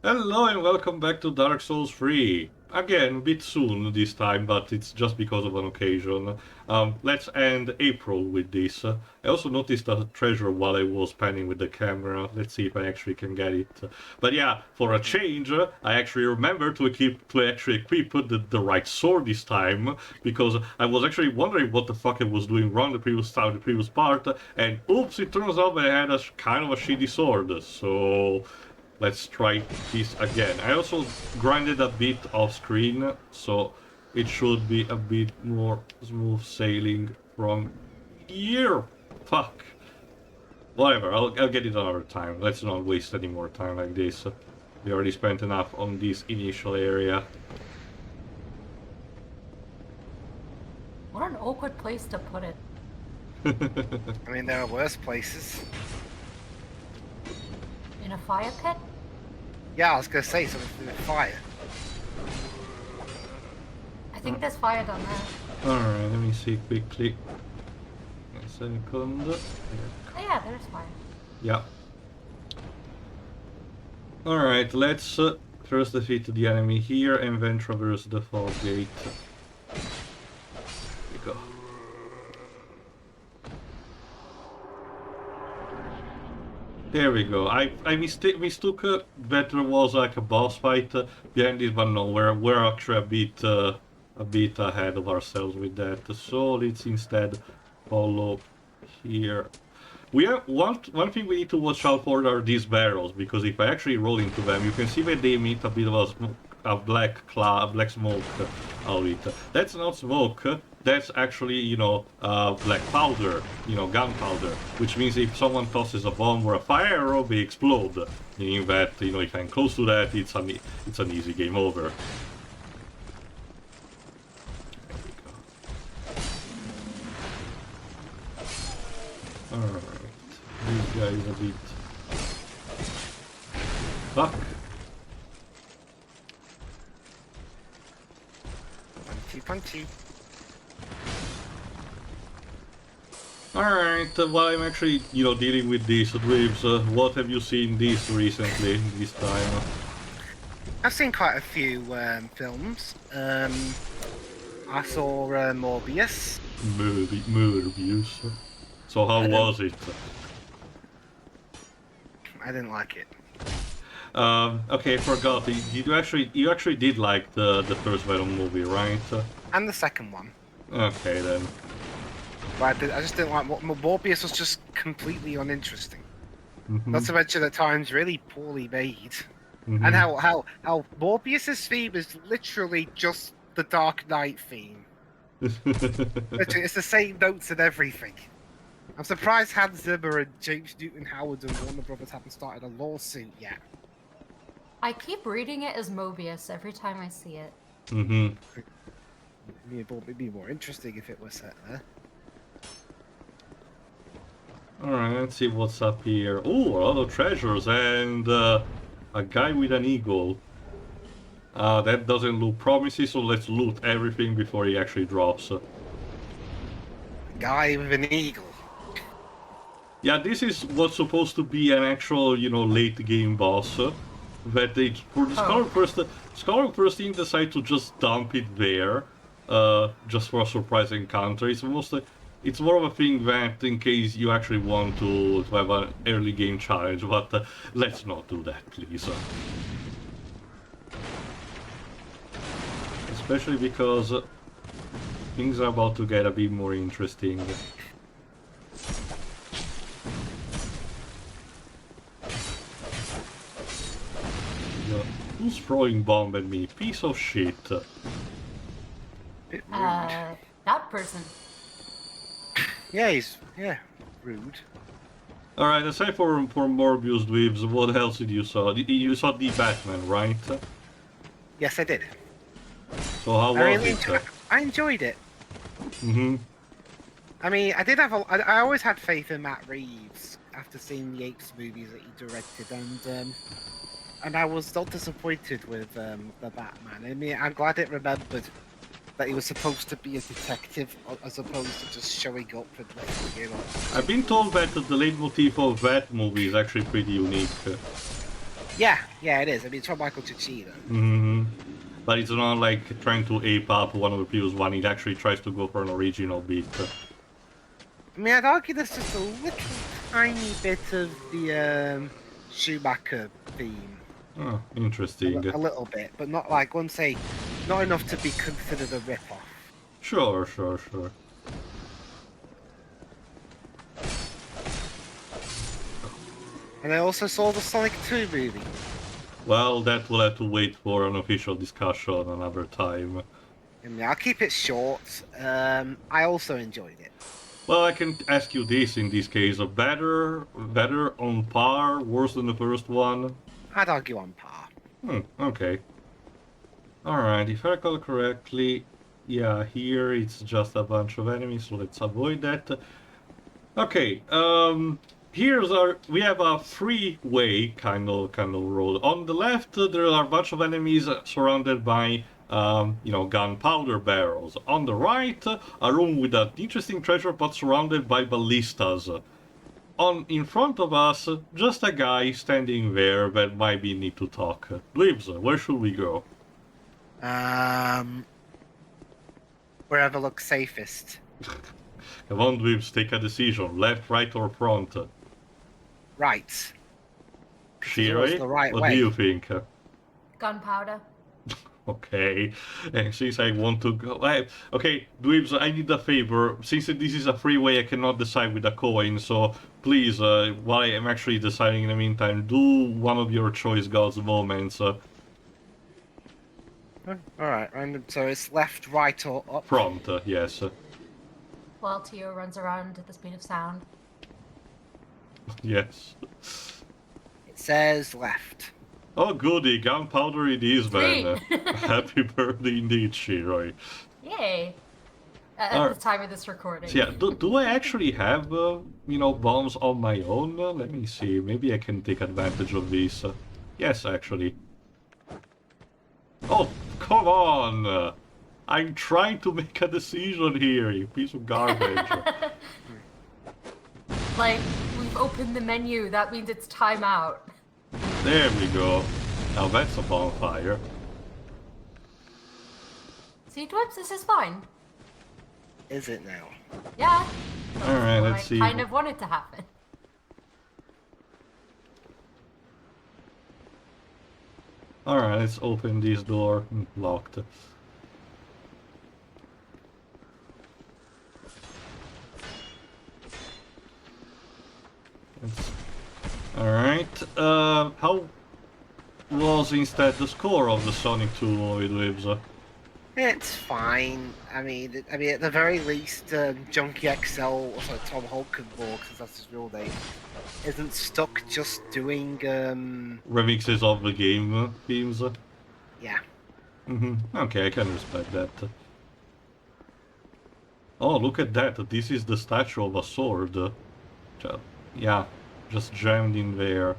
Hello and welcome back to Dark Souls 3. Again, a bit soon this time, but it's just because of an occasion. Let's end April with this. I also noticed a treasure while I was panning with the camera. Let's see if I actually can get it. But yeah, for a change, I actually remembered to actually equip the right sword this time, because I was actually wondering what the fuck I was doing wrong the previous part, and oops, it turns out I had a kind of a shitty sword. So let's try this again. I also grinded a bit off screen, so it should be a bit more smooth sailing from here. Fuck. Whatever, I'll get it another time. Let's not waste any more time like this. We already spent enough on this initial area. What an awkward place to put it. I mean, there are worse places. In a fire pit? Yeah, I was gonna say something to do with fire. I think there's fire down there. Alright, let me see quickly. A second. Oh yeah, there's fire. Yeah. Alright, let's first defeat the enemy here and then traverse the fog gate. Here we go. There we go. I mistook that there was like a boss fight behind this, but no, we're actually a bit ahead of ourselves with that. So let's instead follow here. We have one thing we need to watch out for are these barrels, because if I actually roll into them, you can see that they emit a bit of a black smoke out of it. That's not smoke. That's actually, black powder, gunpowder, which means if someone tosses a bomb or a fire arrow, they explode. Meaning that, if I'm close to that, it's an easy game over. There we go. Alright. This guy is a bit... Fuck. Punchy. Alright, while I'm actually, dealing with these dwarves, what have you seen recently, this time? I've seen quite a few films. I saw Morbius. Morbius. So how was it? I didn't like it. Okay, I forgot. You actually did like the first Venom movie, right? And the second one. Okay then. But I just didn't like what Morbius was just completely uninteresting. Mm-hmm. Not to mention at times really poorly made. Mm-hmm. And how Morbius's theme is literally just the Dark Knight theme. Literally, it's the same notes and everything. I'm surprised Hans Zimmer and James Newton Howard and Warner Brothers haven't started a lawsuit yet. I keep reading it as Mobius every time I see it. Mm-hmm. It'd be more interesting if it was set there. Alright, let's see what's up here. Oh, a lot of treasures and a guy with an eagle. That doesn't look promising, so let's loot everything before he actually drops. Guy with an eagle. Yeah, this is what's supposed to be an actual, late game boss. That they, for the Scholar first team decide to just dump it there, just for a surprise encounter. It's more of a thing that in case you actually want to have an early game challenge, but let's not do that, please. Especially because things are about to get a bit more interesting. Who's throwing bomb at me? Piece of shit. Bit rude. That person. Yeah, rude. Alright, aside for Morbius dweebs, what else did you saw? You saw the Batman, right? Yes, I did. So how was it? I enjoyed it. Mm-hmm. I mean, I always had faith in Matt Reeves after seeing the Apes movies that he directed, and I was not disappointed with the Batman. I mean, I'm glad it remembered that he was supposed to be a detective as opposed to just showing up and I've been told that the leitmotif of that movie is actually pretty unique. Yeah, it is. I mean, it's from Michael Giacchino. Hmm. But it's not like trying to ape up one of the previous one. It actually tries to go for an original beat. I mean, I'd argue there's just a little tiny bit of the Schumacher theme. Oh, interesting. A little bit, but not like, wouldn't say, not enough to be considered a rip-off. Sure, sure, sure. And I also saw the Sonic 2 movie. Well, that will have to wait for an official discussion another time. I mean, I'll keep it short. I also enjoyed it. Well, I can ask you this in this case: better, on par, worse than the first one? I'd argue on par. Okay. Alright, if I recall correctly, yeah, here it's just a bunch of enemies, so let's avoid that. Okay, we have a freeway kind of road. On the left, there are a bunch of enemies surrounded by, gunpowder barrels. On the right, a room with an interesting treasure, but surrounded by ballistas. In front of us, just a guy standing there that might be need to talk. Dweebs, where should we go? Wherever looks safest. Come on, Dweebs, take a decision. Left, right, or front? Right. Shirei, the right what way. do you think? Gunpowder. Okay, and since I want to go... Okay, Dweebs, I need a favor. Since this is a freeway, I cannot decide with a coin, so please, while I am actually deciding in the meantime, do one of your choice gods moments. Alright, random. So it's left, right, or up? Front, yes. While Teo runs around at the speed of sound. Yes. It says left. Oh goody, gunpowder it is then. Happy birthday indeed, Shiroi. Yay! At the time of this recording. So yeah, do I actually have, bombs on my own? Let me see, maybe I can take advantage of this. Yes, actually. Oh, come on! I'm trying to make a decision here, you piece of garbage. Like, we've opened the menu, that means it's time out. There we go. Now that's a bonfire. See, Dwips, this is fine. Is it now? Yeah. Alright, let's see. I kind of wanted to happen. Alright, let's open this door. Locked. Alright, how was instead the score of the Sonic 2 movie, Dweebs? It's fine. I mean, at the very least, Junkie XL, also Tom Hulkenborg, because that's his real name, isn't stuck just doing, Remixes of the game themes? yeah. Okay, I can respect that. Oh, look at that, this is the statue of a sword. Yeah, just jammed in there.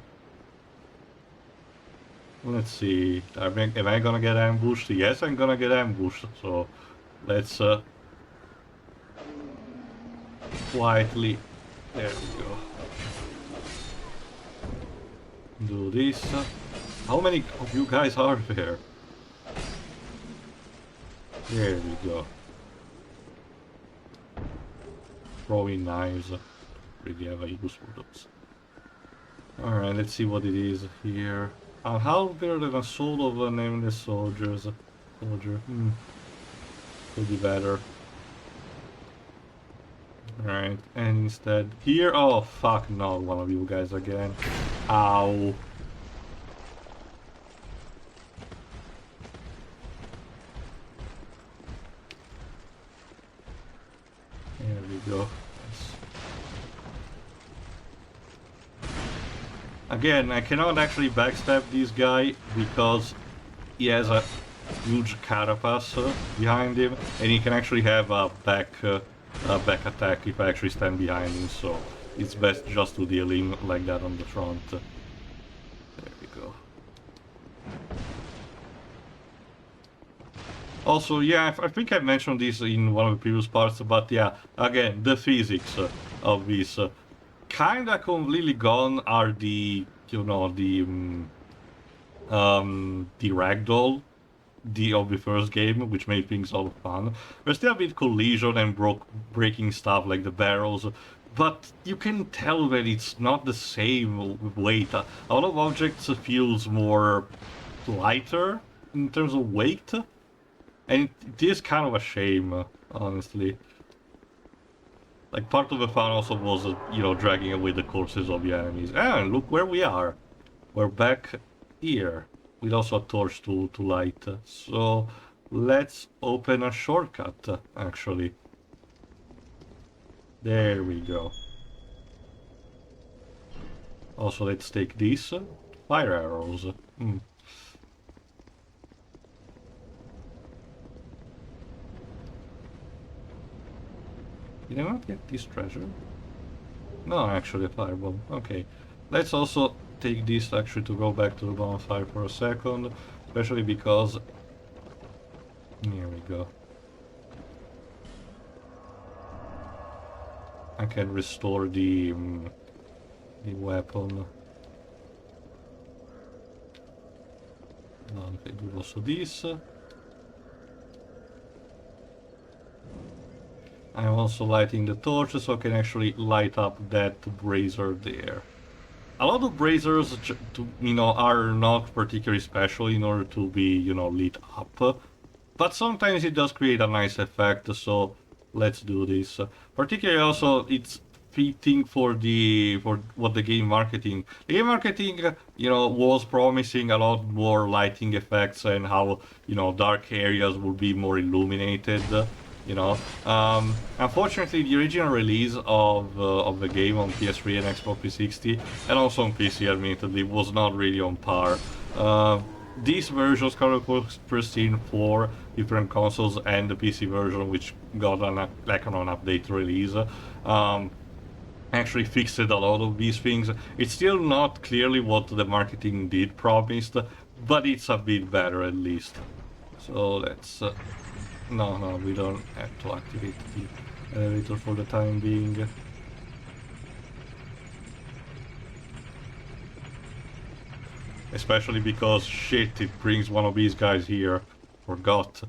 Let's see, am I gonna get ambushed? Yes, I'm gonna get ambushed, so let's quietly, there we go. Do this. How many of you guys are there? There we go. Throwing knives. Really have a use for those. Alright, let's see what it is here. How better than a soul of a nameless soldier? Could be better. Alright, and instead here, oh fuck no, one of you guys again. Ow. There we go. Again, I cannot actually backstab this guy because he has a huge carapace behind him, and he can actually have a back attack if I actually stand behind him, so it's best just to deal him like that on the front. There we go. Also, yeah, I think I mentioned this in one of the previous parts, but yeah, again, the physics of this kinda completely gone are the, the ragdoll of the first game, which made things all fun. There's still a bit collision and breaking stuff like the barrels, but you can tell that it's not the same weight. A lot of objects feels more lighter in terms of weight, and it is kind of a shame, honestly. Like, part of the fun also was, dragging away the corpses of the enemies. And look where we are. We're back here, with also a torch to light. So, let's open a shortcut, actually. There we go. Also, let's take these. Fire arrows. Did I not get this treasure? No, actually a fireball. Okay. Let's also take this actually to go back to the bonfire for a second. Especially because... Here we go. I can restore the weapon. Okay, do also this. I'm also lighting the torch so I can actually light up that brazier there. A lot of braziers, are not particularly special in order to be, lit up. But sometimes it does create a nice effect, so let's do this. Particularly also, it's fitting for what the game marketing. The game marketing, was promising a lot more lighting effects and how, dark areas will be more illuminated. Unfortunately, the original release of the game on PS3 and Xbox 360, and also on PC, admittedly, was not really on par. These versions, Chronicles Pristine for different consoles and the PC version, which got an update release, actually fixed a lot of these things. It's still not clearly what the marketing did promised, but it's a bit better at least. So let's... No, we don't have to activate the elevator for the time being. Especially because, shit, it brings one of these guys here. Forgot.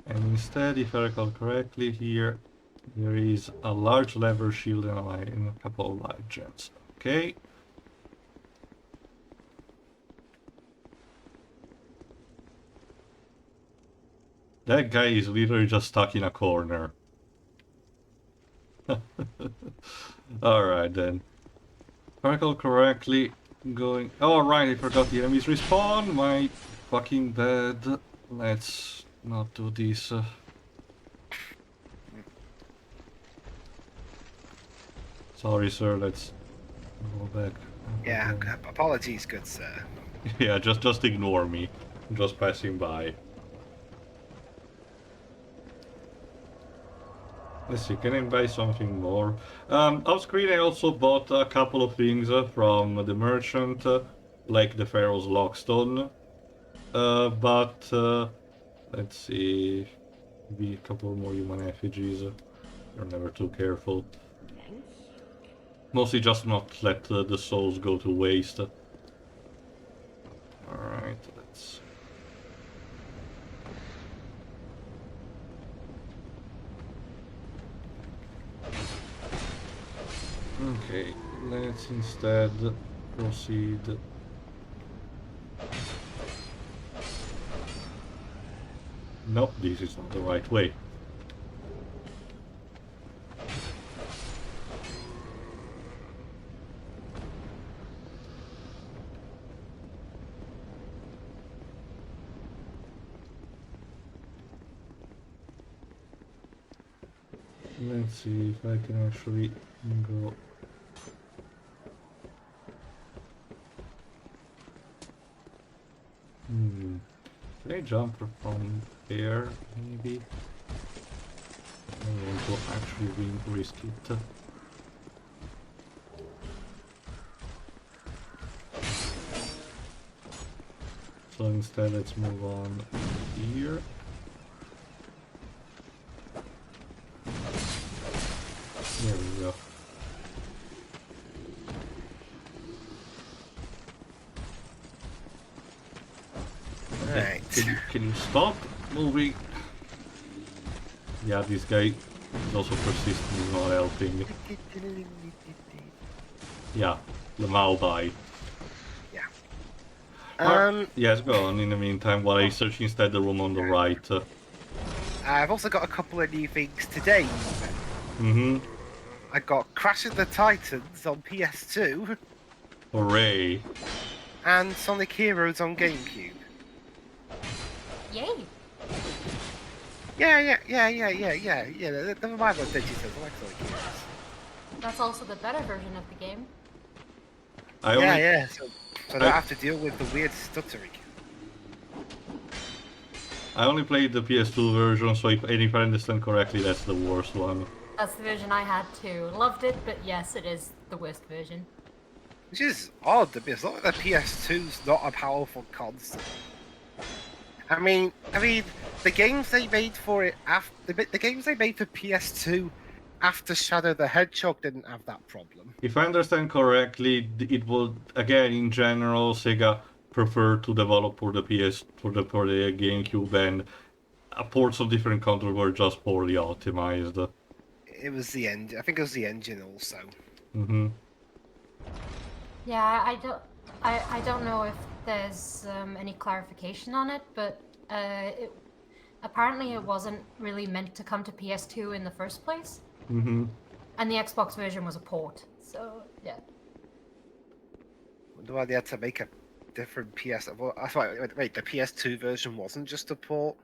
And instead, if I recall correctly, here there is a large lever shield and a couple of light gems. Okay. That guy is literally just stuck in a corner. Alright then. If I recall correctly, going... Oh right, I forgot the enemies respawn. My fucking bad. Let's not do this. Sorry, sir. Let's go back. Yeah, apologies, good sir. Yeah, just ignore me. I'm just passing by. Let's see, can I buy something more? Off screen I also bought a couple of things from the merchant, like the Pharaoh's Lockstone. Let's see, maybe a couple more human effigies. You're never too careful. Mostly just not let the souls go to waste. Alright, let's... Okay, let's instead proceed. Nope, this is not the right way. Let's see if I can actually go. Can I jump from there, maybe? I want to actually risk it. So instead, let's move on here. There we go. Right. Can you stop moving? Yeah, this guy is also persistent, he's not helping. Yeah, the Malbite. Yeah. Yes, go on in the meantime while I search instead the room on the right. I've also got a couple of new things today. Mm-hmm. I got Crash of the Titans on PS2 Hooray. and Sonic Heroes on GameCube. Yay! Yeah. Never mind what Deji says. I like Sonic Heroes. That's also the better version of the game. Yeah. So I don't have to deal with the weird stuttering. I only played the PS2 version, so if I understand correctly, that's the worst one. That's the version I had too. Loved it, but yes, it is the worst version. Which is odd because not that the PS2's not a powerful console. I mean, the games they made for it after the games they made for PS2 after Shadow the Hedgehog didn't have that problem. If I understand correctly, it would, again, in general, Sega preferred to develop for the GameCube, and ports of different consoles were just poorly optimized. It was the engine. I think it was the engine also. Mm-hmm. Yeah, I don't know if there's any clarification on it, but apparently it wasn't really meant to come to PS2 in the first place. Mm-hmm. And the Xbox version was a port, so yeah. Wonder why they had to make a different PS. Well, wait, the PS2 version wasn't just a port.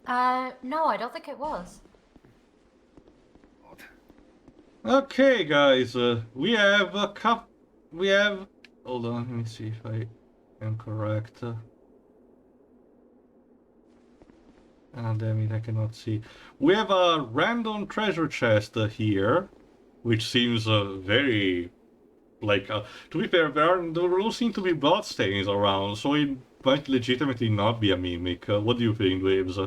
No, I don't think it was. Odd. Okay, guys, we have a cup. We have. Hold on, let me see if I am correct. Ah, damn it, I cannot see. We have a random treasure chest here, which seems very. Like, to be fair, there don't seem to be bloodstains around, so it might legitimately not be a mimic. What do you think, Waves?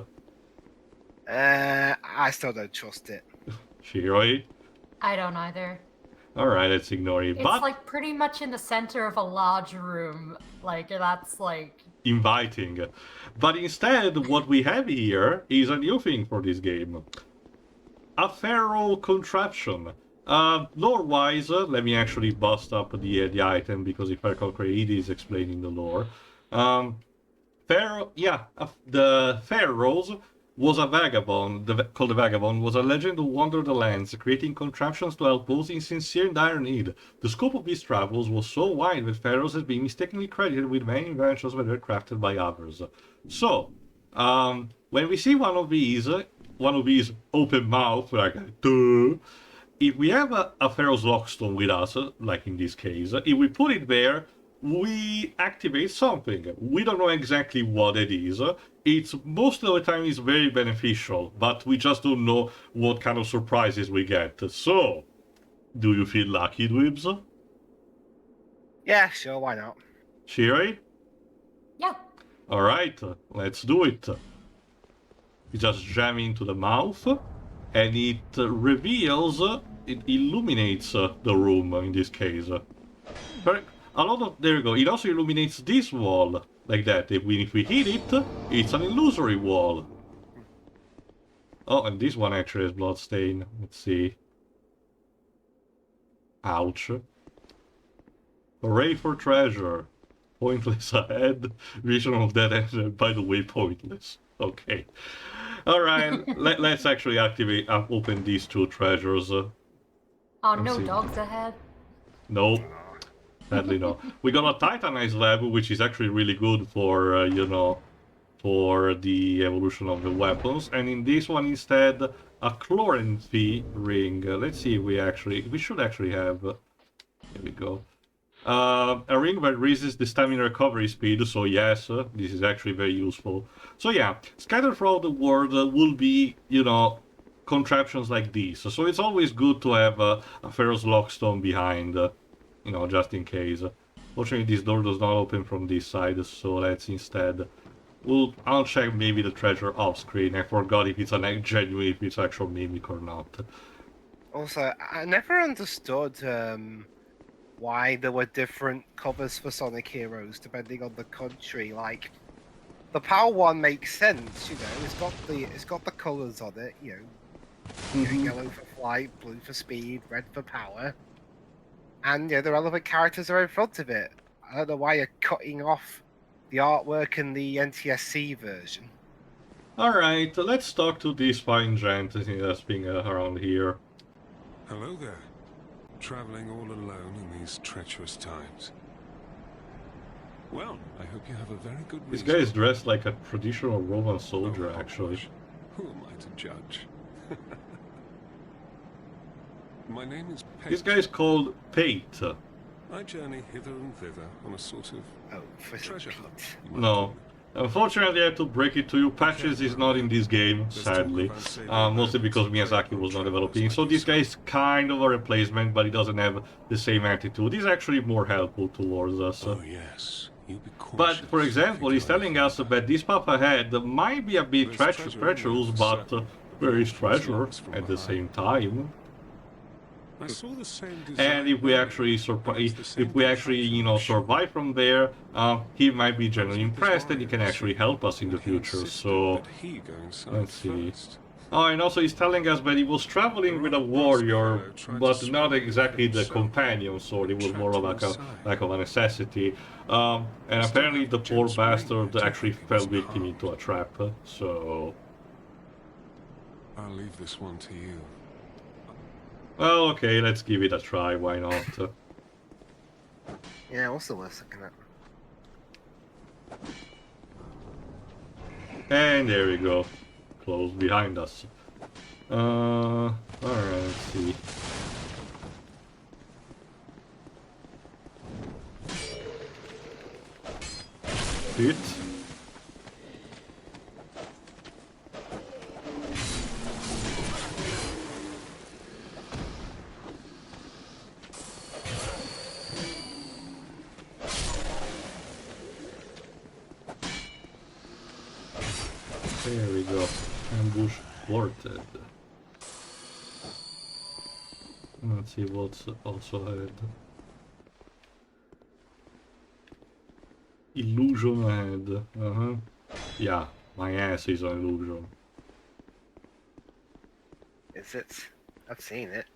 I still don't trust it. Shiroi? I don't either. Alright, let's ignore it. It's But like pretty much in the center of a large room. Like, that's like... inviting. But instead, what we have here is a new thing for this game. A feral contraption. Lore-wise, let me actually bust up the item, because if I recall correctly, it is explaining the lore. The Pharaohs was a vagabond, called the Vagabond, was a legend who wandered the lands, creating contraptions to help those in sincere and dire need. The scope of these travels was so wide that pharaohs has been mistakenly credited with many inventions that were crafted by others. So, when we see one of these open mouth, like, duh, if we have a pharaoh's lockstone with us, like in this case, if we put it there, we activate something. We don't know exactly what it is. It's most of the time is very beneficial, but we just don't know what kind of surprises we get. So, do you feel lucky, Dwibs? Yeah, sure, why not? Shiri? Yeah. Alright, let's do it. You just jam into the mouth, and it reveals, it illuminates the room in this case. There you go, it also illuminates this wall, like that. If we hit it, it's an illusory wall. Oh, and this one actually has bloodstain. Let's see. Ouch. Hooray for treasure. Pointless ahead. Vision of dead end, by the way, pointless. Okay. Alright, let's actually open these two treasures. Oh, no dogs ahead. Nope. Sadly no. We got a Titanized level, which is actually really good for, for the evolution of the weapons. And in this one instead, a Chloranthi ring. Let's see if we should actually have, here we go. A ring that raises the stamina recovery speed, so yes, this is actually very useful. So yeah, scattered throughout the world will be, contraptions like this. So it's always good to have a Pharaoh's Lockstone behind, just in case. Fortunately, this door does not open from this side, so let's instead... I'll check maybe the treasure off screen. I forgot if it's a genuine, if it's actual mimic or not. Also, I never understood why there were different covers for Sonic Heroes depending on the country. Like, the PAL one makes sense, you know. It's got the colours on it, you know, yellow for flight, blue for speed, red for power, and the relevant characters are in front of it. I don't know why you're cutting off the artwork in the NTSC version. Alright, let's talk to this fine gent that's being around here. Hello there. Traveling all alone in these treacherous times. Well, I hope you have a very good This reason. guy is dressed like a traditional Roman soldier, Oh, actually. gosh. Who am I to judge? My name is Pate. This guy is called Pate. I journey hither and thither on a sort of For treasure Pete. hunt. you might No. call it. Unfortunately, I have to break it to you. Patches is not in this game, sadly. Mostly because Miyazaki was not developing. So this guy is kind of a replacement, but he doesn't have the same attitude. He's actually more helpful towards us. Oh yes, you be cautious. But, for example, if you he's go telling us further. that this path ahead might be a bit There's treasure in treacherous, there, but certainly. there is treasure Looks from at the behind. same time. I saw the same And design if we earlier, actually and it's the same if we actually, you know, construction. survive from there, he might be I was genuinely with his impressed and he can warriors, actually help us in the and he future. insisted So, that he go inside let's see. first. oh, and also he's telling us that he was traveling with a warrior, but not exactly the companion sort. It was more of like a necessity. And apparently the poor bastard actually fell victim into a trap. So, I'll leave this one to you. well, okay, let's give it a try. Why not? Yeah, what's the worst looking at? And there we go. Closed behind us. Alright, let's see. Hit. There we go. Ambush thwarted. Let's see what's also ahead. Illusion ahead. Uh-huh. Yeah, my ass is an illusion. Is it? I've seen it.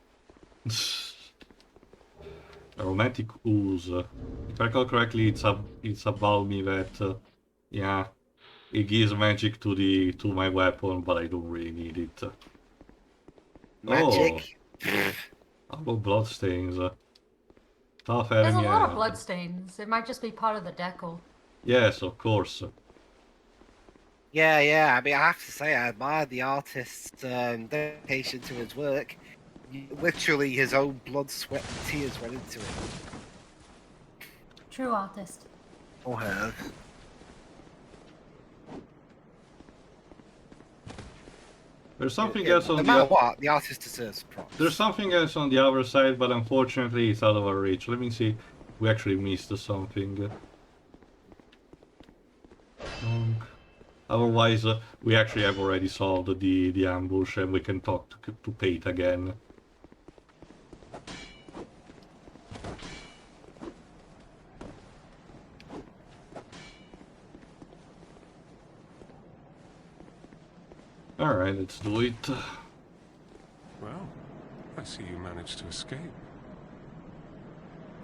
A romantic ooze. If I recall correctly, it's about me that yeah, it gives magic to my weapon, but I don't really need it. Magic. Oh, how about bloodstains? Tough There's enemy a lot of ahead. bloodstains. It might just be part of the decal. Yes, of course. Yeah. I mean, I have to say, I admire the artist's dedication to his work. Literally, his own blood, sweat, and tears went into it. True artist. Or her. There's something Yeah, else no on matter the what, the artist deserves props. there's something else on the other side, but unfortunately it's out of our reach. Let me see. We actually missed something. Otherwise, we actually have already solved the ambush, and we can talk to Pate again. Alright, let's do it. Well, I see you managed to escape.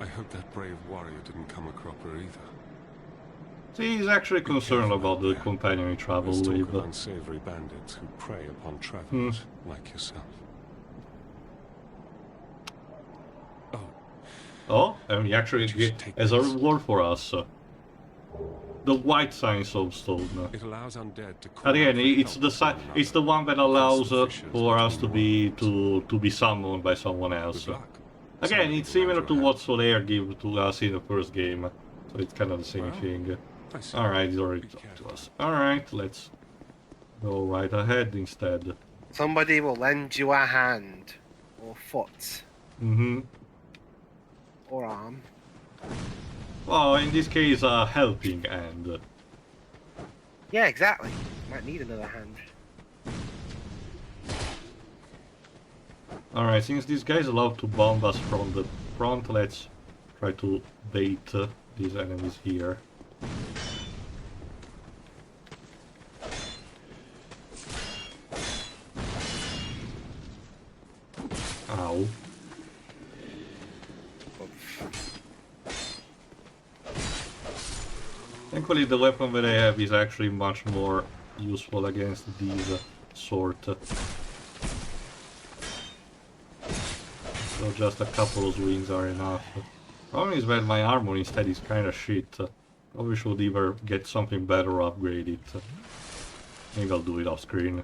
I hope that brave warrior didn't come a cropper either. See, he's actually Be concerned careful about out the there. companion he travels There's talk with. of unsavory bandits who prey upon travelers like yourself. Oh, Oh, and he actually Just take has a this. reward for us. The white sign soapstone. it allows undead to call And again, out for it's help the to si one it's the another one that against allows the fissures for us to between be worlds. to be summoned by someone else. Good luck. Again, Somebody it's will similar lend to you a what hand. Solaire gave to us in the first game, so it's kind of the same Well, thing. I see. Alright, he's already Be talked to careful. us. Alright, let's go right ahead instead. Somebody will lend you a hand, or foot, Mm-hmm. or arm. Well, in this case, a helping hand. Yeah, exactly. Might need another hand. Alright, since this guy's allowed to bomb us from the front, let's try to bait these enemies here. Ow. Thankfully the weapon that I have is actually much more useful against these sort. So just a couple of swings are enough. Problem is that my armor instead is kinda shit. Probably should either get something better or upgrade it. Maybe I'll do it off screen.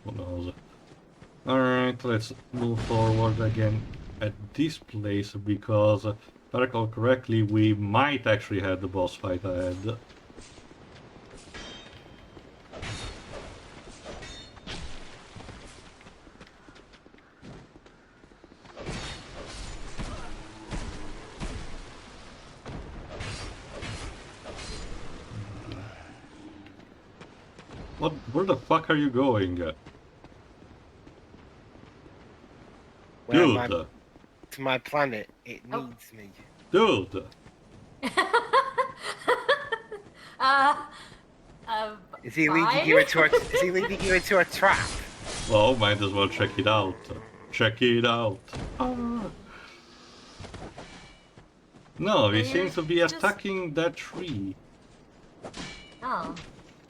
Who knows. Alright, let's move forward again at this place because, if I recall correctly, we might actually have the boss fight ahead. What? Where the fuck are you going? Where Dude! to my planet. It Oh. needs me. Dude! Is he leading you into a? Is he leading you into a trap? Well, might as well check it out. Check it out. Ah. No, he Maybe seems to be just- attacking that tree. Oh,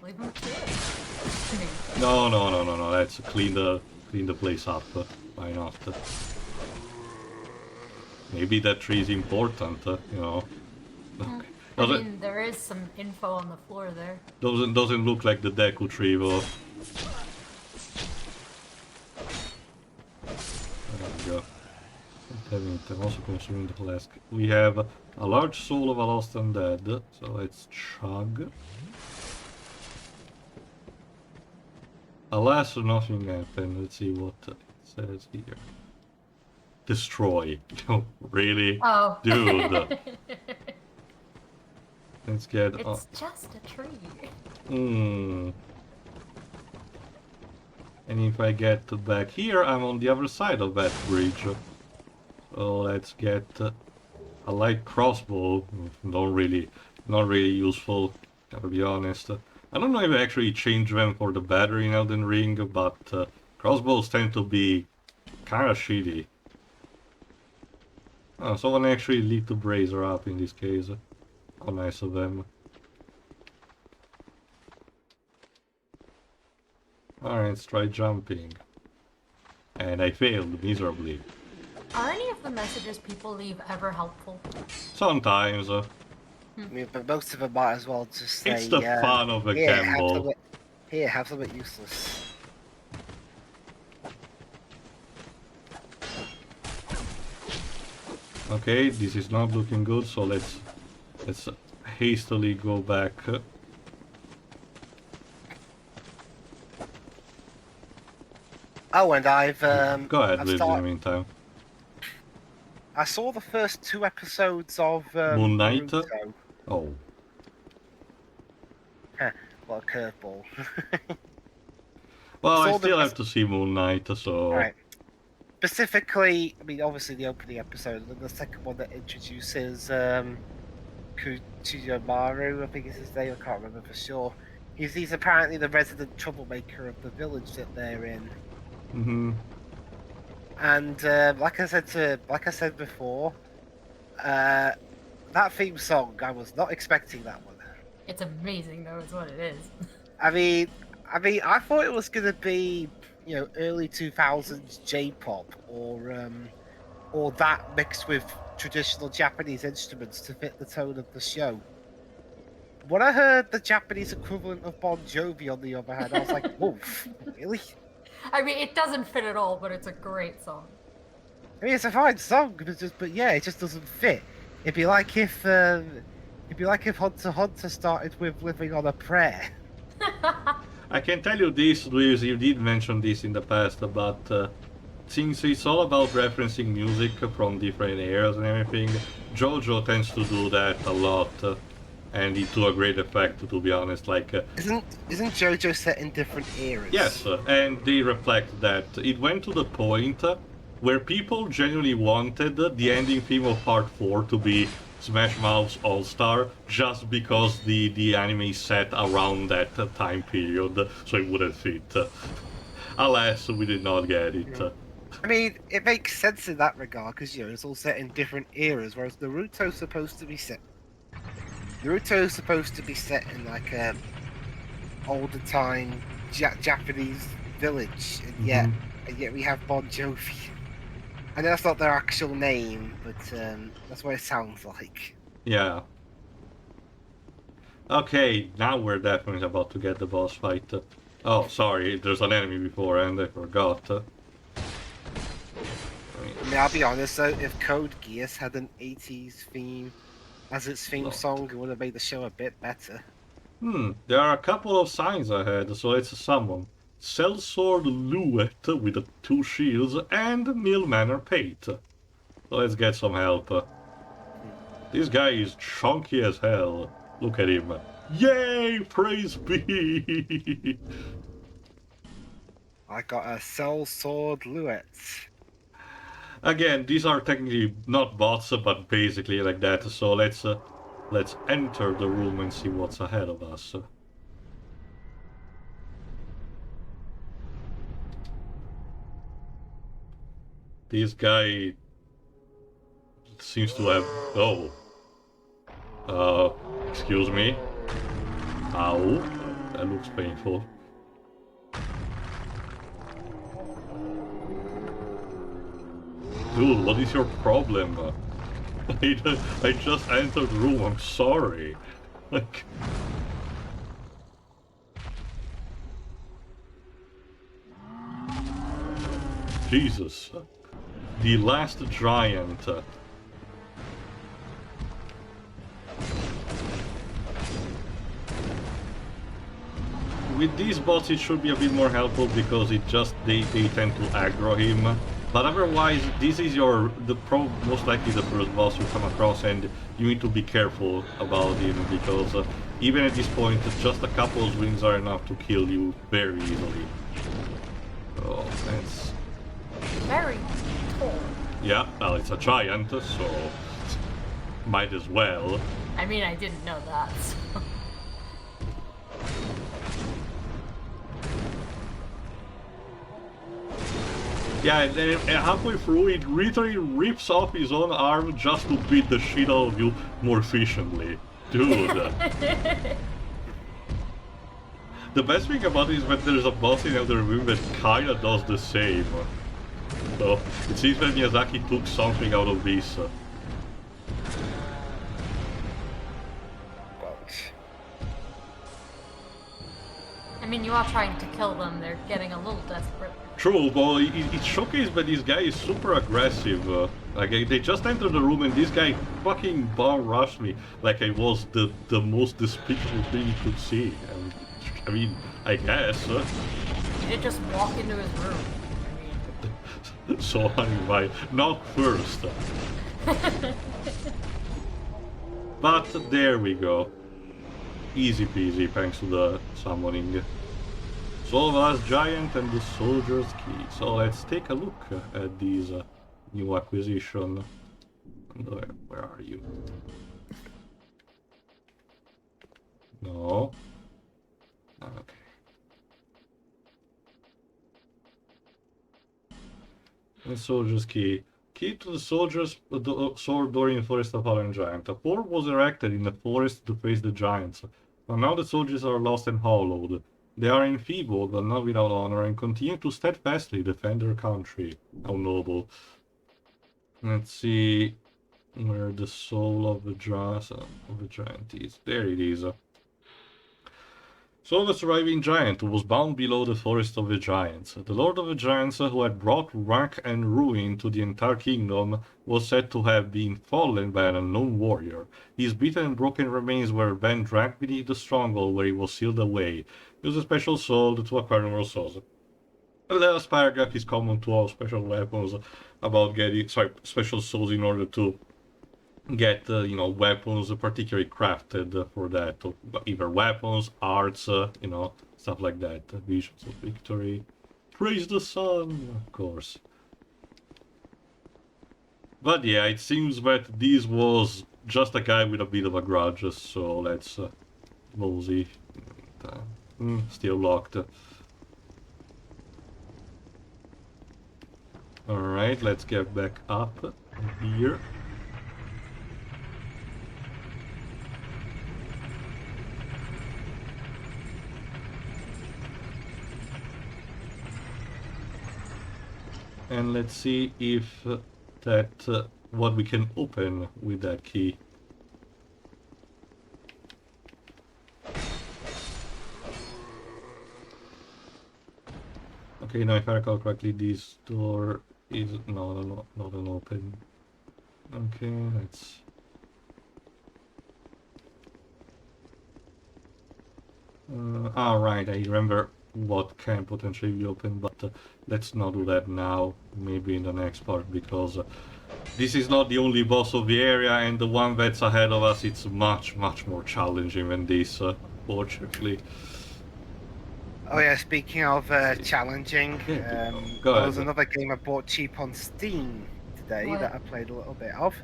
leave him to it. No, let's clean the place up. Why not? Maybe that tree is important, you know. I Doesn't mean, there is some info on the floor there. doesn't look like the Deku tree though. There we go. I'm also consuming the flask. We have a large soul of a lost undead, so let's chug. Alas, nothing happened. Let's see what it says here. Destroy. Really? Oh. Dude. Let's get... It's just a tree. And if I get back here, I'm on the other side of that bridge. So let's get a light crossbow. Not really useful, gotta be honest. I don't know if I actually changed them for the battery in Elden Ring, but crossbows tend to be kinda shitty. Oh, someone actually lit the brazier up in this case. How nice of them. Alright, let's try jumping. And I failed miserably. Are any of the messages people leave ever helpful? Sometimes. I mean, but most of them might as well just say. It's the fun of a "Here, gamble. have something useless." Okay, this is not looking good, so let's hastily go back. Oh, and I've Go ahead, I've Liz, in the started- meantime. I saw the first 2 episodes of Moon Knight? Naruto. Oh. What a curveball. Well, I Saw the still rest- have to see Moon Knight, so... Alright. Specifically, I mean, obviously the opening episode, and the second one that introduces Kuchiyomaru, I think is his name, I can't remember for sure. He's apparently the resident troublemaker of the village that they're in. Mm-hmm. And like I said before, that theme song, I was not expecting that one. It's amazing though, is what it is. I mean, I thought it was gonna be, you know, early 2000s J-pop or that mixed with traditional Japanese instruments to fit the tone of the show. When I heard the Japanese equivalent of Bon Jovi, on the other hand, I was like, "Whoa, really?" I mean, it doesn't fit at all, but it's a great song. I mean, it's a fine song, but yeah, it just doesn't fit. It'd be like if Hunter x Hunter started with "Living on a Prayer." I can tell you this, Luis, you did mention this in the past, but since it's all about referencing music from different eras and everything, JoJo tends to do that a lot, and it to a great effect, to be honest. Like, Isn't JoJo set in different eras? yes, and they reflect that. It went to the point where people genuinely wanted the ending theme of Part 4 to be Smash Mouth's All-Star just because the anime is set around that time period, so it wouldn't fit. Alas, we did not get it. Yeah. I mean, it makes sense in that regard because it's all set in different eras, whereas Naruto's supposed to be set. Naruto's supposed to be set in like a older time Japanese village, and yet we have Bon Jovi. I know that's not their actual name, but that's what it sounds like. Yeah. Okay, now we're definitely about to get the boss fight. Oh, sorry, there's an enemy before and I forgot. I mean, I'll be honest though, if Code Geass had an 80s theme as its theme song, it would have made the show a bit better. There are a couple of signs ahead, so let's summon Sellsword Luet with the 2 shields and Nil Manor Pate. So let's get some help. This guy is chunky as hell. Look at him. Yay! Praise be! I got a Sellsword Luet. Again, these are technically not bots, but basically like that. So let's enter the room and see what's ahead of us. This guy seems to have... Oh. Excuse me. Ow. That looks painful. Dude, what is your problem? I just entered the room, I'm sorry. Like... Jesus. The last giant. With these bots it should be a bit more helpful because they tend to aggro him. But otherwise, this is most likely the first boss you come across, and you need to be careful about him because even at this point, just a couple of swings are enough to kill you very easily. Oh, that's... Very tall. Yeah, well, it's a giant, so might as well. I mean, I didn't know that. So. Yeah, and then halfway through, it literally rips off his own arm just to beat the shit out of you more efficiently. Dude. The best thing about it is that there's a boss in Elden Ring that kinda does the same. So, it seems that Miyazaki took something out of this. I mean, you are trying to kill them. They're getting a little desperate. True, but it showcased that this guy is super aggressive. Like, they just entered the room and this guy fucking bomb rushed me like I was the most despicable thing you could see. And, I mean, I guess. You did just walk into his room. I mean... So, I mean, why not first? But there we go. Easy peasy thanks to the summoning. So the last giant and the soldier's key. So let's take a look at these new acquisition. Where are you? No. Okay. The soldier's key. Key to the soldier's sword door in Forest of Fallen Giant. A fort was erected in the forest to face the giants, but now the soldiers are lost and hollowed. They are enfeebled, but not without honor, and continue to steadfastly defend their country. How noble. Let's see where the soul of the giant is. There it is. So the surviving giant was bound below the forest of the giants. The lord of the giants, who had brought wreck and ruin to the entire kingdom, was said to have been fallen by an unknown warrior. His beaten and broken remains were then dragged beneath the stronghold where he was sealed away. Use a special soul to acquire numerous souls. The last paragraph is common to all special weapons about getting special souls in order to get weapons particularly crafted for that, either weapons, arts, stuff like that. Visions of victory. Praise the sun, of course. But yeah, it seems that this was just a guy with a bit of a grudge, so let's mosey. Still locked. Alright, let's get back up here. And let's see if what we can open with that key. Okay, now if I recall correctly, this door is not an open. Okay, let's. Right, I remember what can potentially be open, but let's not do that now. Maybe in the next part, because this is not the only boss of the area, and the one that's ahead of us, it's much more challenging than this, fortunately. Oh yeah, speaking of challenging, Yeah, there go was ahead. another game I bought cheap on Steam today What? that I played a little bit of.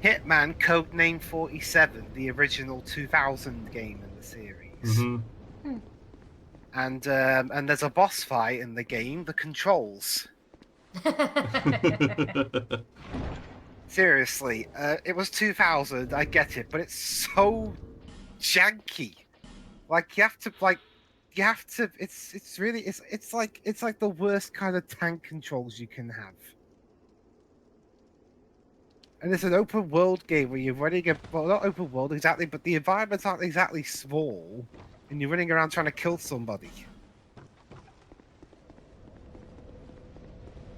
Hitman Codename 47, the original 2000 game in the series. And there's a boss fight in the game, the controls. Seriously, it was 2000, I get it, but it's so janky. Like it's like the worst kind of tank controls you can have. And it's an open world game where you're running well, not open world exactly, but the environments aren't exactly small, and you're running around trying to kill somebody.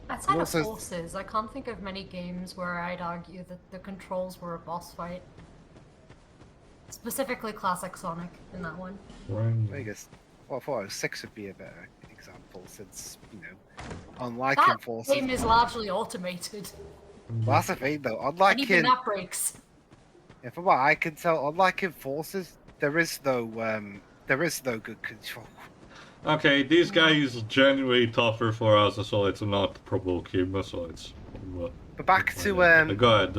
Outside of also- Forces, I can't think of many games where I'd argue that the controls were a boss fight. Specifically classic Sonic in that one. I guess, well, 406 would be a better example, since, you know, unlike That in Forces. game is largely automated. Well, that's the thing, though. And Unlike even in, that breaks. yeah, from what I can tell, unlike in Forces, there is no good control. Okay, this guy is genuinely tougher for us, so let's not provoke him. So it's. But back to go ahead.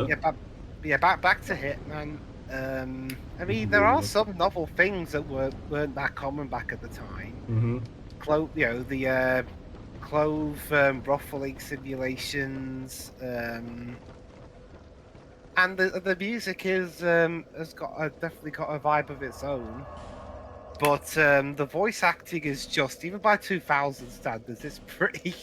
back to Hitman. I mean, there are some novel things that weren't that common back at the time. The clove ruffling simulations, and the music has definitely got a vibe of its own. But the voice acting is just, even by 2000 standards, it's pretty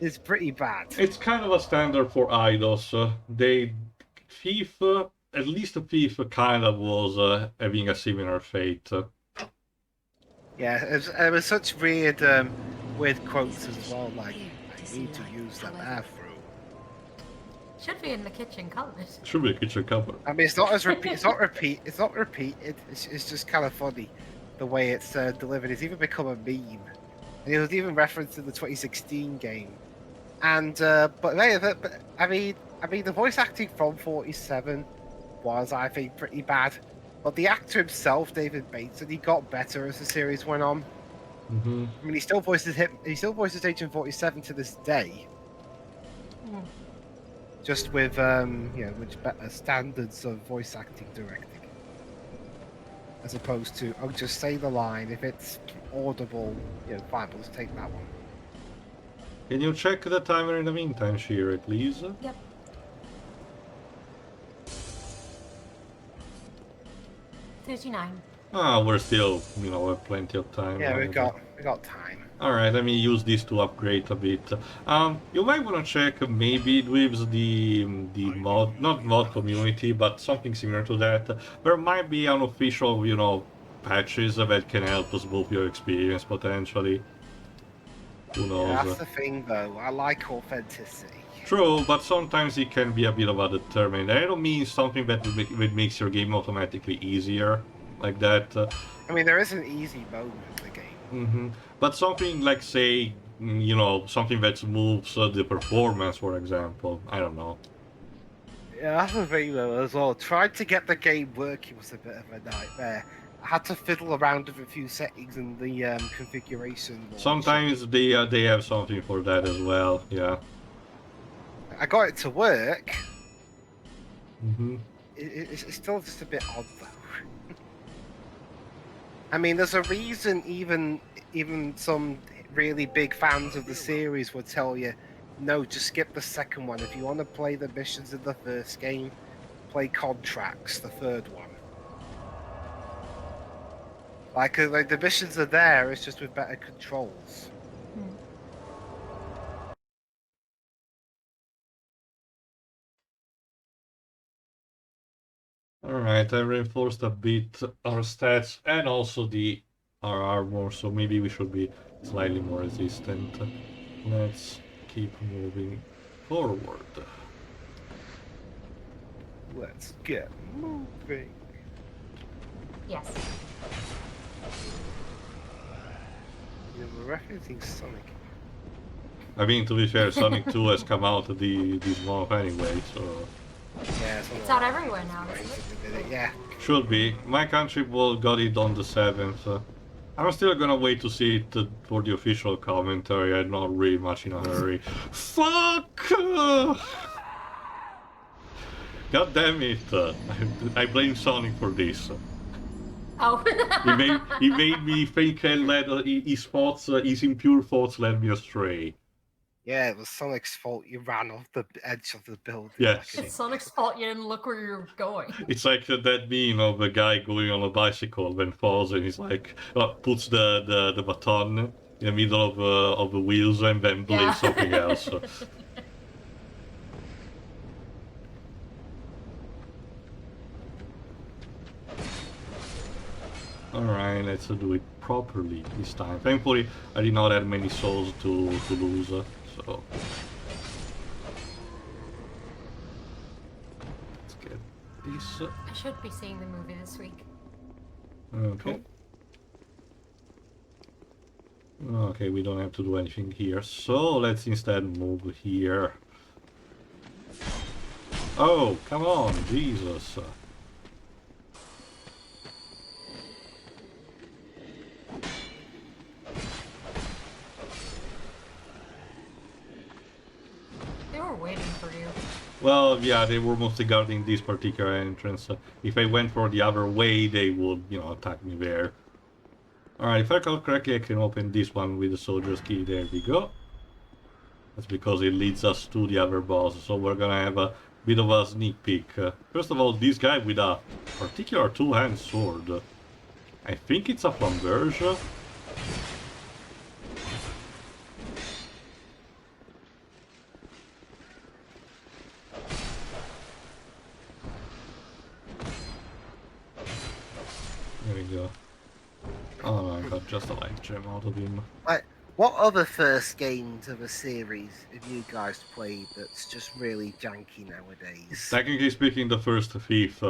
it's pretty bad. It's kind of a standard for idols. FIFA, at least FIFA, kind of was having a similar fate. Yeah, it was such weird quotes as well, like, I need to use the bathroom. Should be in the kitchen cupboard. Should be a kitchen cupboard. I mean, it's not repeated. It's just kind of funny the way it's delivered. It's even become a meme, and it was even referenced in the 2016 game. And but I mean, the voice acting from 47 was, I think, pretty bad. But the actor himself, David Bates, and he got better as the series went on. Mm-hmm. I mean, he still voices Agent 47 to this day. Mm. Just with with better standards of voice acting directing, as opposed to, oh, just say the line, if it's audible, fine, but let's take that one. Can you check the timer in the meantime, Shira, please? Yep. $39. We're still, have plenty of time. Yeah, we got time. Alright, let me use this to upgrade a bit. You might want to check maybe with the mod, not mod community, but something similar to that. There might be unofficial, patches that can help us boost your experience potentially. Who knows? Yeah, that's the thing, though. I like authenticity. True, but sometimes it can be a bit of a determinant. I don't mean something that makes your game automatically easier, like that. I mean, there is an easy mode in the game. Mm-hmm. But something like, say, something that moves the performance, for example. I don't know. Yeah, that's the thing, though, as well. Trying to get the game working was a bit of a nightmare. I had to fiddle around with a few settings in the configuration launcher. Sometimes they have something for that as well. Yeah. I got it to work. Mm-hmm. It's still just a bit odd though. I mean, there's a reason even some really big fans of the series would tell you, no, just skip the second one. If you want to play the missions in the first game, play Contracts, the third one. Like the missions are there, it's just with better controls. Alright, I reinforced a bit our stats and also our armor, so maybe we should be slightly more resistant. Let's keep moving forward. Let's get moving. Yes. You know, we're referencing Sonic. I mean, to be fair, Sonic 2 has come out this month anyway, so... Yeah, It's out everywhere now, isn't it? Yeah. Should be. My country got it on the 7th. I'm still gonna wait to see it for the official commentary. I'm not really much in a hurry. Fuck! God damn it! I blame Sonic for this. Oh. He made me think and his impure thoughts led me astray. Yeah, it was Sonic's fault. You ran off the edge of the building. Yes. It's Sonic's fault you didn't look where you were going. It's like that meme of a guy going on a bicycle when falls and he's like puts the baton in the middle of the wheels and then blames something else. Alright, let's do it properly this time. Thankfully, I did not have many souls to lose, so... Let's get this. I should be seeing the movie this week. Okay. Okay, we don't have to do anything here, so let's instead move here. Oh, come on, Jesus. They were waiting for you. Well, yeah, they were mostly guarding this particular entrance. If I went for the other way, they would, attack me there. Alright, if I recall correctly, I can open this one with the soldier's key. There we go. That's because it leads us to the other boss, so we're gonna have a bit of a sneak peek. First of all, this guy with a particular two-hand sword. I think it's a flamberge. There we go. Oh no, I got just a light gem out of him. Like, what other first games of a series have you guys played that's just really janky nowadays? Technically speaking, the first Thief.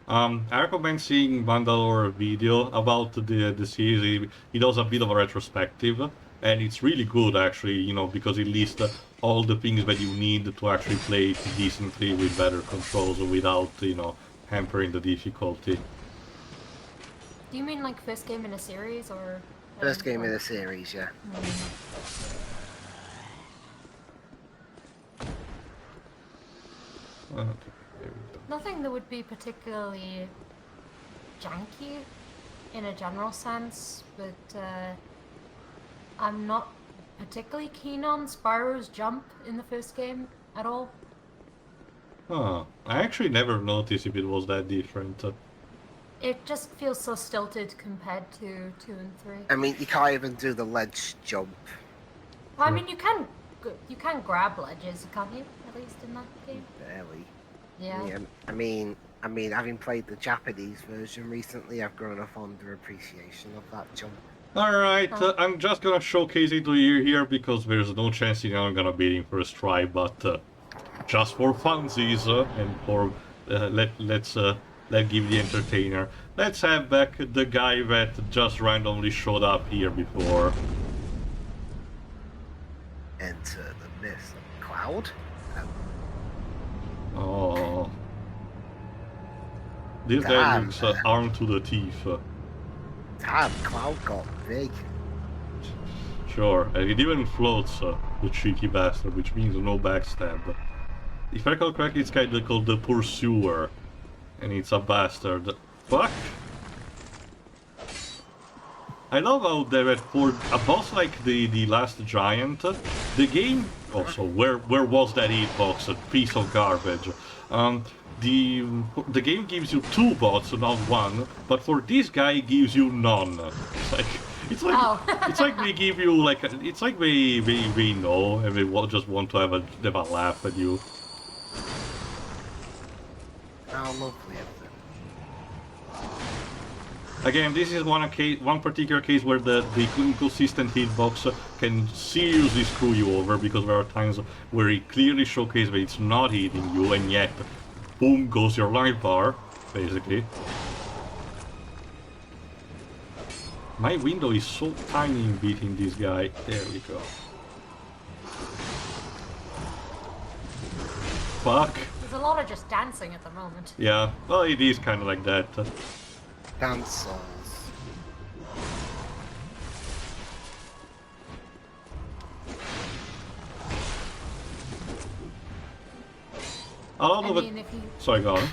I recommend seeing Mandalore video about the series. He does a bit of a retrospective, and it's really good actually, because it lists all the things that you need to actually play it decently with better controls without, hampering the difficulty. Do you mean like first game in a series or? First game in a series, yeah. Okay, there we go. Nothing that would be particularly janky in a general sense, but I'm not particularly keen on Spyro's jump in the first game at all. Huh. I actually never noticed if it was that different. It just feels so stilted compared to 2 and 3. I mean, you can't even do the ledge jump. Well, I mean, you can grab ledges, can't you? At least in that game. Barely. Yeah. I mean, having played the Japanese version recently, I've grown a fonder appreciation of that jump. Alright, I'm just gonna showcase it to you here because there's no chance I'm gonna beat him first try, but just for funsies and for let's give the entertainer. Let's have back the guy that just randomly showed up here before. Enter the mist cloud. Oh. This guy looks armed to the teeth. Damn, Cloud got big. Sure, and it even floats, the cheeky bastard, which means no backstab. if I recall correctly, it's kind of called the Pursuer, and it's a bastard. Fuck. I love how that for a boss like the last giant, the game also where was that hitbox? A piece of garbage. The game gives you 2 bots, not 1, but for this guy it gives you none. Oh. It's like they give you like it's like they know and they just want to have a laugh at you. How lovely of them. Again, this is one particular case where the inconsistent hitbox can seriously screw you over, because there are times where it clearly showcases that it's not hitting you, and yet, boom, goes your life bar, basically. My window is so tiny in beating this guy. There we go. Fuck. There's a lot of just dancing at the moment. Yeah, well, it is kind of like that. Dance souls. A lot I of it... mean, Sorry, go on.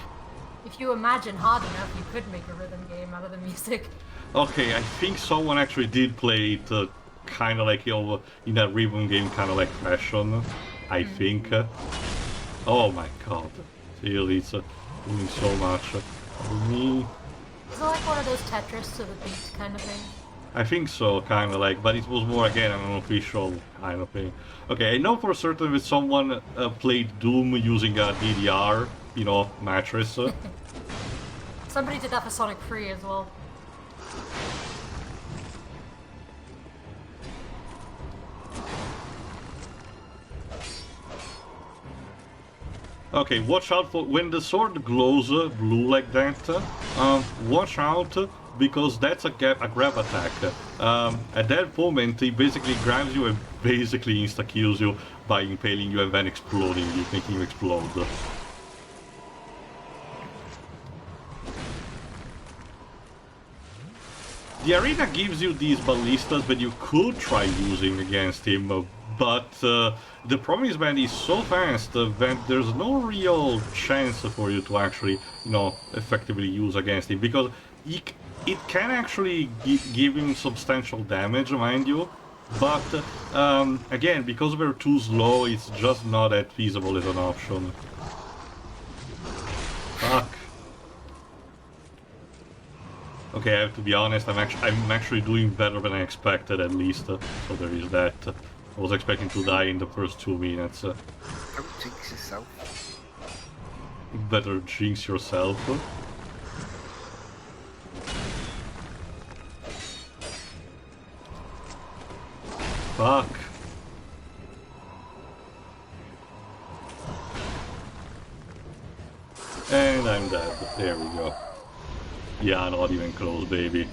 if you imagine hard enough, you could make a rhythm game out of the music. Okay, I think someone actually did play it kind of like in that rhythm game, kind of like fashion. I think. Oh my god. Seriously, it's doing so much for me. Is it like one of those Tetris to the beat kind of thing? I think so, kind of like, but it was more again an unofficial kind of thing. Okay, I know for certain that someone played Doom using a DDR, you know, mattress. Somebody did that for Sonic 3 as well. Okay, watch out for when the sword glows blue like that. Watch out because that's a grab attack. At that moment, he basically grabs you and basically insta kills you by impaling you and then exploding you, making you explode. The arena gives you these ballistas that you could try using against him, but the problem is that he's so fast that there's no real chance for you to actually, you know, effectively use against him, because it can actually give him substantial damage, mind you, but again, because we're too slow, it's just not that feasible as an option. Fuck. Okay, I have to be honest, I'm actually doing better than I expected, at least, so there is that. I was expecting to die in the first 2 minutes. Don't jinx yourself. Better jinx yourself. Fuck. And I'm dead. There we go. Yeah, not even close, baby.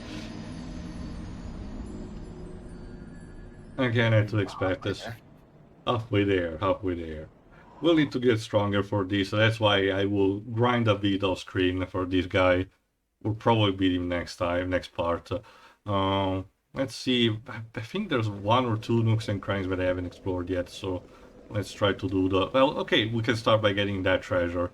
Again, I had to expect this. Halfway there, halfway there. We'll need to get stronger for this, that's why I will grind a bit off screen for this guy. We'll probably beat him next time, next part. Let's see, I think there's 1 or 2 nooks and crannies that I haven't explored yet, so let's try to do the... Well, okay, we can start by getting that treasure.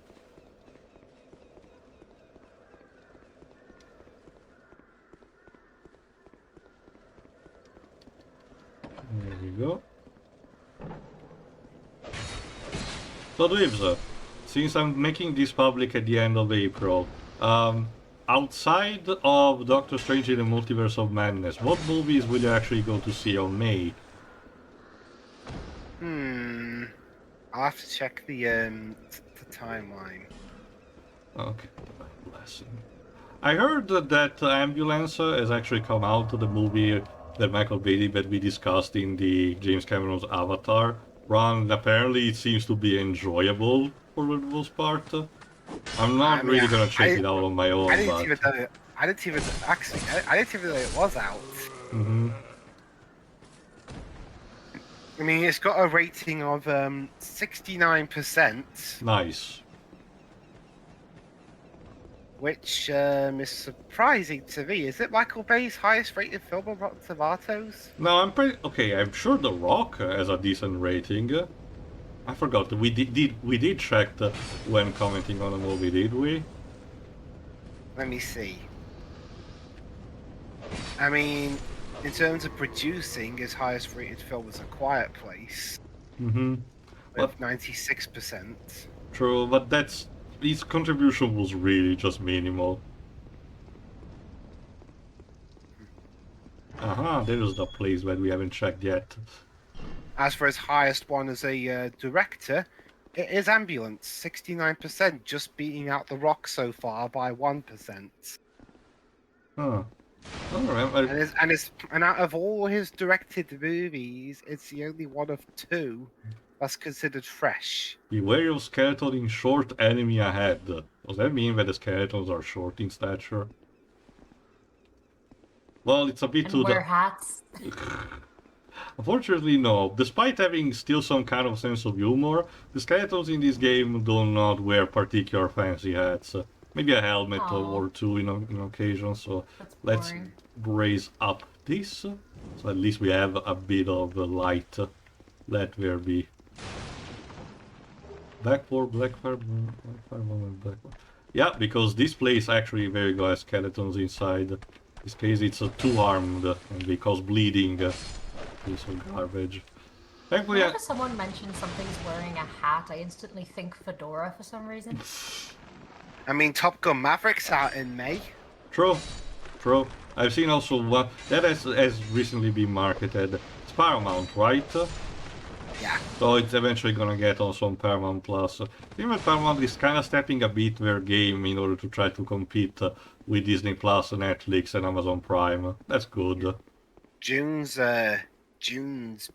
There we go. So Dweebs, since I'm making this public at the end of April, outside of Doctor Strange in the Multiverse of Madness, what movies will you actually go to see on May? I'll have to check the timeline. Okay, blessing. I heard that Ambulance has actually come out, the movie that Michael Bay that we discussed in the James Cameron's Avatar run. Apparently it seems to be enjoyable for the most part. I'm not really gonna check it out on my own, I didn't but... even know. I didn't even know it was out. Mm-hmm. I mean, it's got a rating of 69%. Nice. Which is surprising to me. Is it Michael Bay's highest rated film on Rotten Tomatoes? No, I'm pretty... Okay, I'm sure The Rock has a decent rating. I forgot. We did check when commenting on a movie, did we? Let me see. I mean, in terms of producing, his highest rated film was A Quiet Place Mm-hmm. But with 96%. true, but his contribution was really just minimal. Aha, there's the place that we haven't checked yet. As for his highest one as a director, it is Ambulance, 69%, just beating out The Rock so far by 1%. Huh. I don't remember. And out of all his directed movies, it's the only one of two that's considered fresh. Beware of skeleton in short enemy ahead. Does that mean that the skeletons are short in stature? Well, it's a bit And too... wear hats. Unfortunately, no. Despite having still some kind of sense of humor, the skeletons in this game do not wear particular fancy hats. Maybe a helmet Aw. or two in occasion, so That's let's boring. raise up this. So at least we have a bit of light. Let there be. Blackboard, Blackfire, Blackboard. Yeah, because this place actually very good has skeletons inside. In this case it's a two-armed, and because bleeding, piece of garbage. Thankfully, Whenever someone mentions something's wearing a hat, I instantly think fedora for some reason. I mean, Top Gun Maverick's out in May. True. I've seen also one that has recently been marketed. It's Paramount, right? Yeah. So it's eventually gonna get also on Paramount Plus. Even Paramount is kind of stepping a bit their game in order to try to compete with Disney Plus, Netflix, and Amazon Prime. That's good. June's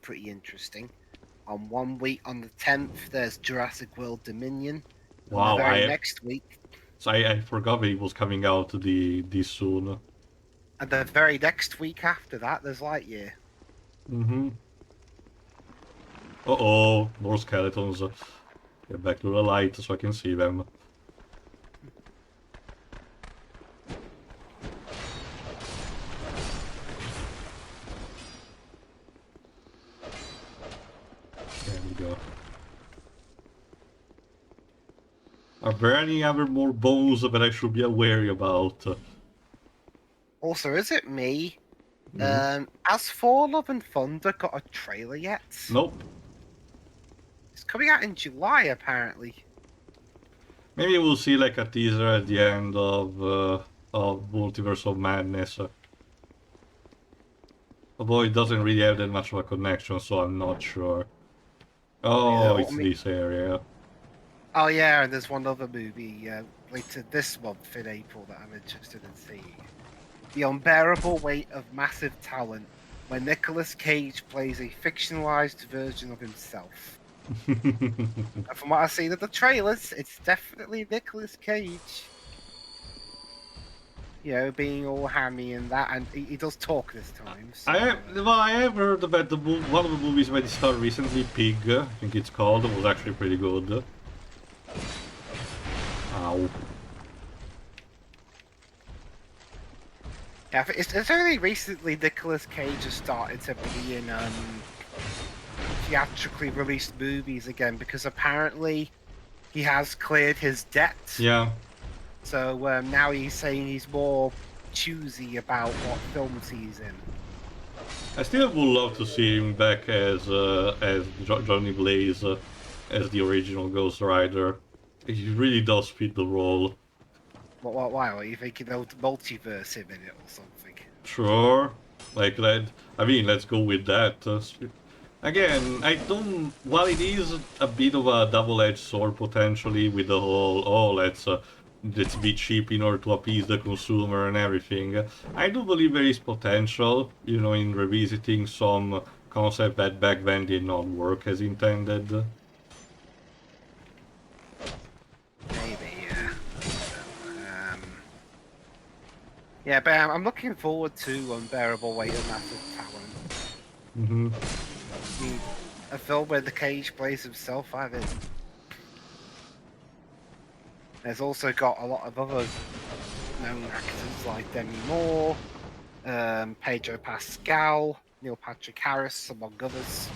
pretty interesting. On 1 week, on the 10th, there's Jurassic World Dominion. Wow, On the very next week, So I forgot it was coming out this soon. and the very next week after that, there's Lightyear. Mm-hmm. Uh-oh, more skeletons. Get back to the light so I can see them. There we go. Are there any other more bones that I should be wary about? Also, is it me? Mhm. Has For Love and Thunder got a trailer yet? Nope. It's coming out in July, apparently. Maybe we'll see like a teaser at the end of Multiverse of Madness. Although it doesn't really have that much of a connection, so I'm not sure. Oh, Yeah, it's this area. Oh yeah, and there's one other movie later this month in April that I'm interested in seeing. The Unbearable Weight of Massive Talent, where Nicolas Cage plays a fictionalized version of himself. And from what I've seen of the trailers, it's definitely Nicolas Cage. You know, being all hammy and that, and he does talk this time. So, I have heard about one of the movies that he started recently, Pig, I think it's called, was actually pretty good. Ow. yeah, it's only recently Nicolas Cage has started to be in theatrically released movies again, because apparently he has cleared his debt. Yeah. So now he's saying he's more choosy about what films he's in. I still would love to see him back as Johnny Blaze, as the original Ghost Rider. He really does fit the role. Why? Are you thinking they'll multiverse him in it or something? Sure. Like that. I mean, let's go with that. Again, I don't. While it is a bit of a double-edged sword potentially with the whole, oh, let's be cheap in order to appease the consumer and everything. I do believe there is potential, in revisiting some concept that back then did not work as intended. Maybe, yeah. Yeah, but I'm looking forward to Unbearable Weight of Massive Talent. Mm-hmm. I mean, a film where the Cage plays himself, I think. There's also got a lot of other known actors like Demi Moore, Pedro Pascal, Neil Patrick Harris, among others.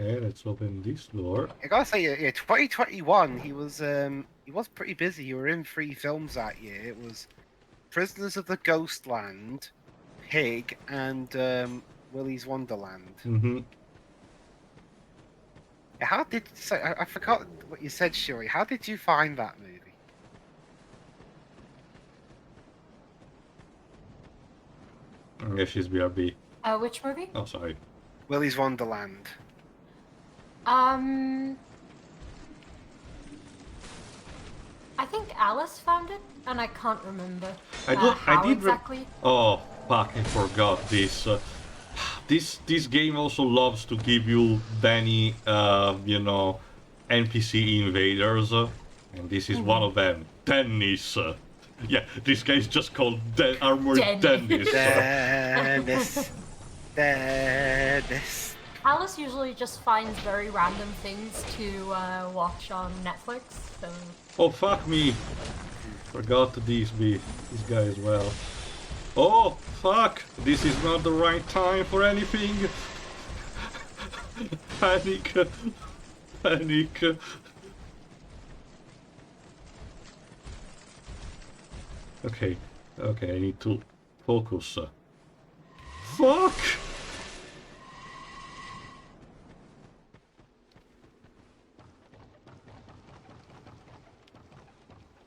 Okay, let's open this door. I gotta say, yeah, 2021, he was pretty busy. You were in 3 films that year. It was Prisoners of the Ghostland, Pig, and Willy's Wonderland. Mm-hmm. How did so? I forgot what you said, Shuri. How did you find that movie? I guess she's BRB. Which movie? Oh, sorry. Willy's Wonderland. I think Alice found it, and I can't remember how exactly. Oh, fuck! I forgot this. This game also loves to give you many, NPC invaders, and this is one of them. Dennis. Yeah, this guy is just called Armored Dennis. Dennis. Alice usually just finds very random things to watch on Netflix, so... Oh, fuck me! Forgot this guy as well. Oh, fuck! This is not the right time for anything! Panic! Panic! Okay, I need to focus. Fuck!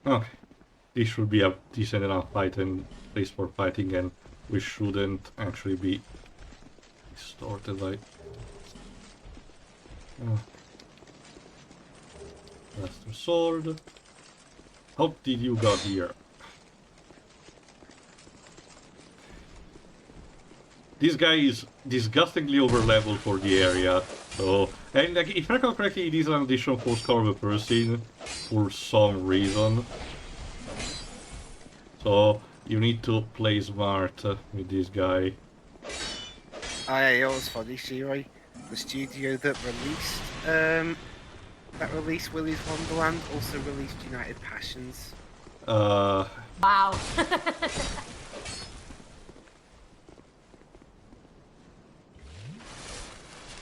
Okay, this should be a decent enough fight and place for fighting, and we shouldn't actually be distorted by... Master Sword. How did you got here? This guy is disgustingly over-leveled for the area, so... And like, if I recall correctly, it is an additional postcard of a person for some reason. So, you need to play smart with this guy. Oh yeah, it was funny, Shuri. The studio that released Willy's Wonderland also released United Passions. Wow.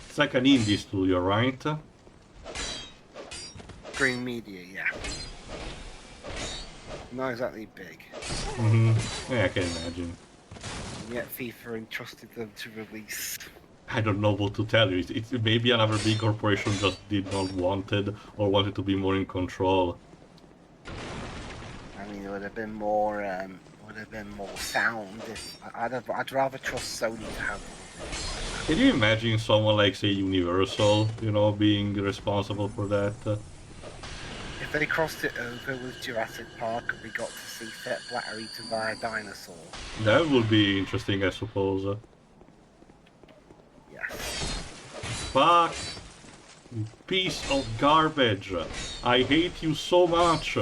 It's like an indie studio, right? Green Media, yeah. Not exactly big. Yeah, I can imagine. And yet FIFA entrusted them to release. I don't know what to tell you. It's maybe another big corporation just did not want it, or wanted to be more in control. I mean, it would have been more sound. I'd rather trust Sony to have it. Can you imagine someone like, say, Universal, being responsible for that? If they crossed it over with Jurassic Park and we got to see Fett Blatter eaten by a dinosaur. That would be interesting, I suppose. Yes. Fuck! You piece of garbage! I hate you so much!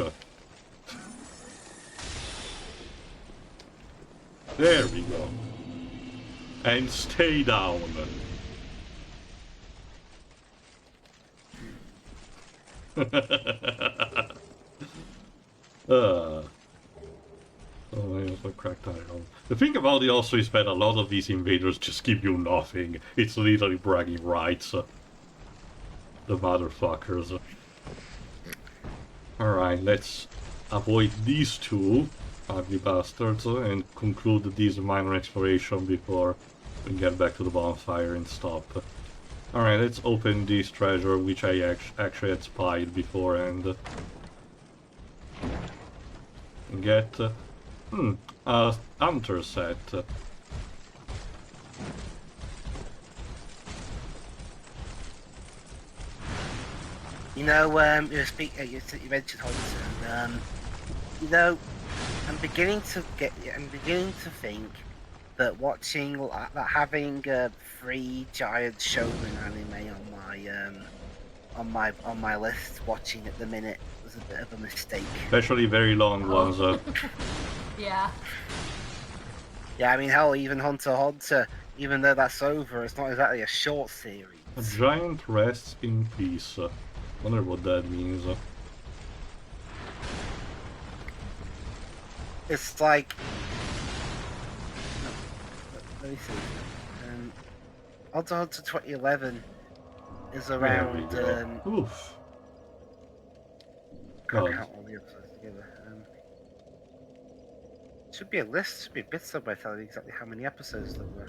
There we go. And stay down. Oh, I also cracked iron. The thing about it also is that a lot of these invaders just give you nothing. It's literally bragging rights. The motherfuckers. Alright, let's avoid these two ugly bastards and conclude this minor exploration before we get back to the bonfire and stop. Alright, let's open this treasure, which I actually had spied beforehand. And get a hunter set. You know, you mentioned Hodgson. I'm beginning to think that having 3 giant showman anime on my list, watching at the minute, was a bit of a mistake. Especially very long ones. Yeah. Yeah, I mean, hell, even Hunter x Hunter, even though that's over, it's not exactly a short series. A giant rests in peace. Wonder what that means. It's like... Let me see. Hunter x Hunter 2011 is There we around. go. Oof. Can't God. count all the episodes together. Should be a list, should be a bit somewhere telling you exactly how many episodes there were.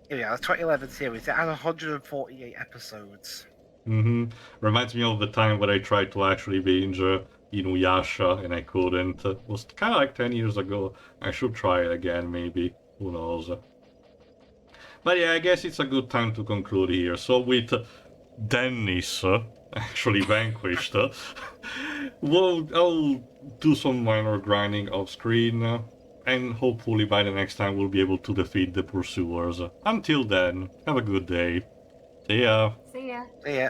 Here we are, the 2011 series. It has 148 episodes. Reminds me of the time when I tried to actually binge Inuyasha and I couldn't. It was kind of like 10 years ago. I should try it again, maybe. Who knows? But yeah, I guess it's a good time to conclude here. So with Dennis actually vanquished, I'll do some minor grinding off screen, and hopefully by the next time we'll be able to defeat the pursuers. Until then, have a good day. See ya! See ya. See ya.